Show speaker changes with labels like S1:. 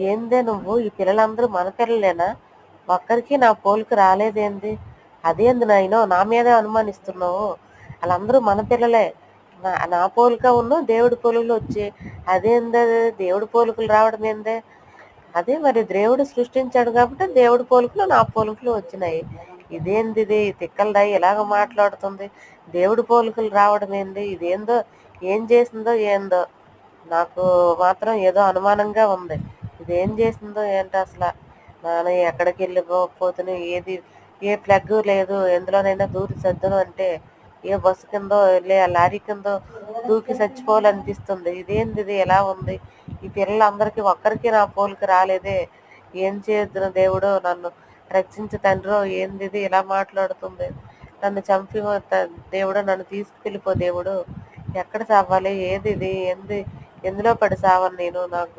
S1: ఏందే నువ్వు ఈ పిల్లలందరూ మన పిల్లలేనా? ఒక్కరికి నా పోలిక రాలేదేంది? అదేంది నాయనో నా మీదే అనుమానిస్తున్నావు? వాళ్ళందరూ మన పిల్లలే. నా పోలిక దేవుడి పోలికలు వచ్చి అదేందది దేవుడి పోలికలు రావడం ఏందే? అదే మరి దేవుడు సృష్టించాడు కాబట్టి దేవుడి పోలికలు నా పోలికలు వచ్చినాయి. ఇదేంది తిక్కలదాయి ఇలాగ మాట్లాడుతుంది? దేవుడి పోలికలు రావడం ఏంది? ఇదేందో ఏం చేసిందో ఏందో నాకు మాత్రం ఏదో అనుమానంగా ఉంది. ఇదేం చేసిందో ఏంటో అసలు. నాన్న ఎక్కడికి వెళ్ళిపోతున్నా ఏది ఏ ప్లగ్ లేదు ఎందులోనైనా దూరి సర్దును అంటే ఏ బస్సు కిందో వెళ్ళి ఆ లారీ కిందో దూకి చచ్చిపోవాలనిపిస్తుంది. ఇదేంది ఇది ఎలా ఉంది? ఈ పిల్లలందరికీ ఒక్కరికి నా పోలిక రాలేదే. ఏం చేద్దును దేవుడు నన్ను రక్షించు తండ్రో ఏంది ఇది ఇలా మాట్లాడుతుంది? నన్ను చంపి దేవుడు నన్ను తీసుకెళ్ళిపో దేవుడు. ఎక్కడ చావాలి ఏది ఇది ఎందులో పడి సావను నేను నాకు